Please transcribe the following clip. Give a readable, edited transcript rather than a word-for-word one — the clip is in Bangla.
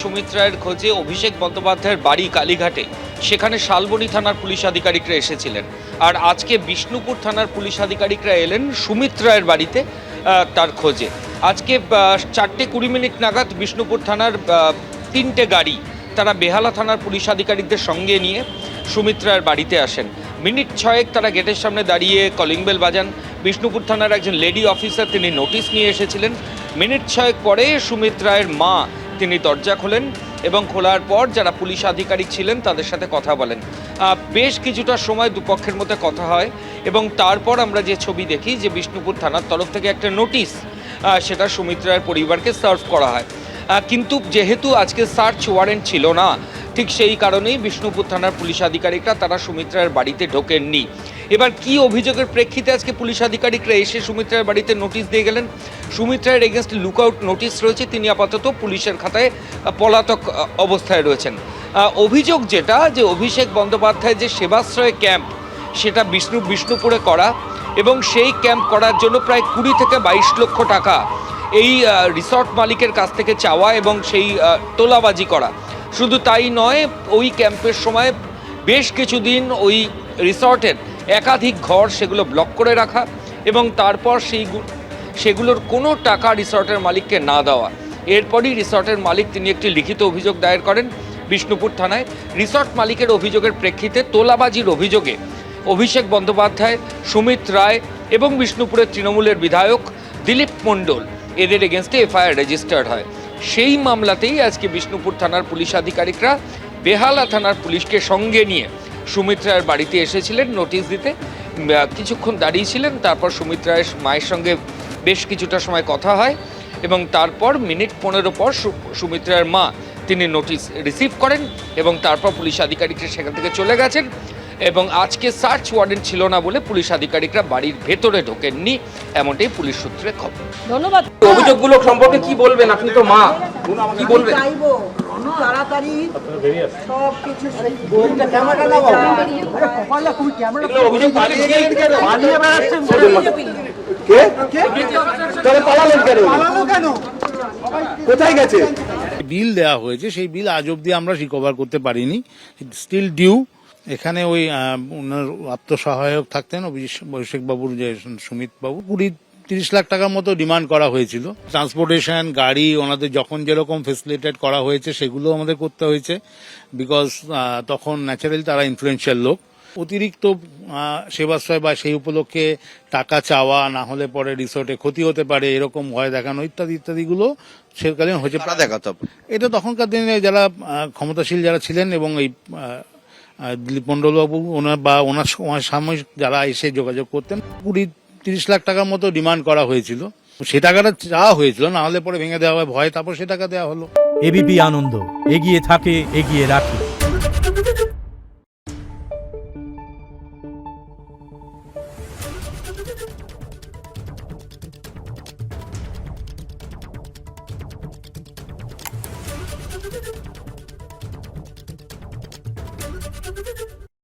সুমিত রায়ের খোঁজে অভিষেক বন্দ্যোপাধ্যায়ের বাড়ি কালীঘাটে, সেখানে শালবনী থানার পুলিশ আধিকারিকরা এসেছিলেন। আর আজকে বিষ্ণুপুর থানার পুলিশ আধিকারিকরা এলেন সুমিত রায়ের বাড়িতে তার খোঁজে। আজকে 4:20 নাগাদ বিষ্ণুপুর থানার 3টে গাড়ি তারা বেহালা থানার পুলিশ আধিকারিকদের সঙ্গে নিয়ে সুমিত রায়ের বাড়িতে আসেন। মিনিট 6 তারা গেটের সামনে দাঁড়িয়ে কলিং বেল বাজান। বিষ্ণুপুর থানার একজন লেডি অফিসার তিনি নোটিশ নিয়ে এসেছিলেন। মিনিট 6 পরে সুমিত রায়ের মা তিনি দরজা খোলেন এবং খোলার পর যারা পুলিশ আধিকারিক ছিলেন তাদের সাথে কথা বলেন। বেশ কিছুটা সময় দুপক্ষের মধ্যে কথা হয় এবং তারপর আমরা যে ছবি দেখি যে বিষ্ণুপুর থানার তরফ থেকে একটা নোটিশ সেটা সুমিত রায়ের পরিবারকে সার্ভ করা হয়। কিন্তু যেহেতু আজকে সার্চ ওয়ারেন্ট ছিল না, ঠিক সেই কারণেই বিষ্ণুপুর থানার পুলিশ আধিকারিকরা তারা সুমিত রায়ের বাড়িতে ঢোকেননি। এবার কি অভিযোগের প্রেক্ষিতে আজকে পুলিশ আধিকারিকরা এসে সুমিত রায়ের বাড়িতে নোটিশ দিয়ে গেলেন? সুমিত রায়ের এগেনস্টে লুকআউট নোটিশ রয়েছে, তিনি আপাতত পুলিশের খাতায় পলাতক অবস্থায় রয়েছেন। অভিযোগ যেটা যে অভিষেক বন্দ্যোপাধ্যায় যে সেবাশ্রয় ক্যাম্প সেটা বিষ্ণুপুরে করা এবং সেই ক্যাম্প করার জন্য প্রায় 20 থেকে 22 লক্ষ টাকা এই রিসর্ট মালিকের কাছ থেকে চাওয়া এবং সেই তোলাবাজি করা। শুধু তাই নয়, ওই ক্যাম্পের সময় বেশ কিছুদিন ওই রিসর্টের একাধিক ঘর সেগুলো ব্লক করে রাখা এবং তারপর সেগুলোর কোনো টাকা রিসর্টের মালিককে না দেওয়া। এরপরই রিসর্টের মালিক তিনি একটি লিখিত অভিযোগ দায়ের করেন বিষ্ণুপুর থানায়। রিসর্ট মালিকের অভিযোগের প্রেক্ষিতে তোলাবাজির অভিযোগে অভিষেক বন্দ্যোপাধ্যায়, সুমিত রায় এবং বিষ্ণুপুরের তৃণমূলের বিধায়ক দিলীপ মণ্ডল এদের এগেনস্টে এফআইআর রেজিস্টার্ড হয়। সেই মামলাতেই আজকে বিষ্ণুপুর থানার পুলিশ আধিকারিকরা বেহালা থানার পুলিশকে সঙ্গে নিয়ে সুমিত রায়ের বাড়িতে এসেছিলেন নোটিশ দিতে। কিছুক্ষণ দাঁড়িয়েছিলেন, তারপর সুমিত রায়ের মায়ের সঙ্গে বেশ কিছুটা সময় কথা হয় এবং তারপর মিনিট 15 পর সুমিত রায়ের মা তিনি নোটিশ রিসিভ করেন এবং তারপর পুলিশ আধিকারিকরা সেখান থেকে চলে গেছেন। এবং আজকে সার্চ ওয়ারেন্ট ছিল না বলে পুলিশ আধিকারিকরা বাড়ির ভেতরে ঢোকেননি, এমনটাই পুলিশ সূত্রে খবর। ধন্যবাদ। অভিযোগগুলো সম্পর্কে কি বলবেন? আপনি তো মা, কি বলবেন? তাড়াতাড়ি সব কিছু অভিযোগ পালিয়ে গেলেন কেন? কোথায় গেছে? বিল দেওয়া হয়েছে, সেই বিল আজ অব্দি আমরা রিকভার করতে পারিনি, স্টিল ডিউ। এখানে ওই ওনার আত্মসহায়ক থাকতেন অভিষেক বাবুর, যে সুমিত বাবু, 20-30 লাখ টাকার মতো ডিমান্ড করা হয়েছিল। ট্রান্সপোর্টেশন, গাড়ি ওনাদের যখন যেরকম ফেসিলিটেট করা হয়েছে সেগুলো আমাদের করতে হয়েছে, বিকজ তখন ন্যাচারালি তারা ইনফ্লুয়েন্সিয়াল লোক। অতিরিক্ত সেবাশ্রয় বা সেই উপলক্ষে টাকা চাওয়া, না হলে পরে রিসোর্টে ক্ষতি হতে পারে এরকম ভয় দেখানো ইত্যাদি ইত্যাদিগুলো সেকালীন হয়েছে। এটা তখনকার দিনে যারা ক্ষমতাশীল যারা ছিলেন এবং এই দিলীপ মণ্ডলবাবু ওনার সাময়িক যারা এসে যোগাযোগ করতেন, 20-30 লাখ টাকার মতো ডিমান্ড করা হয়েছিল। সে টাকাটা চাওয়া হয়েছিল, না হলে পরে ভেঙে দেওয়া হয় ভয়, তারপর সে টাকা দেওয়া হলো। এবিপি আনন্দ, এগিয়ে থাকে, এগিয়ে রাখে।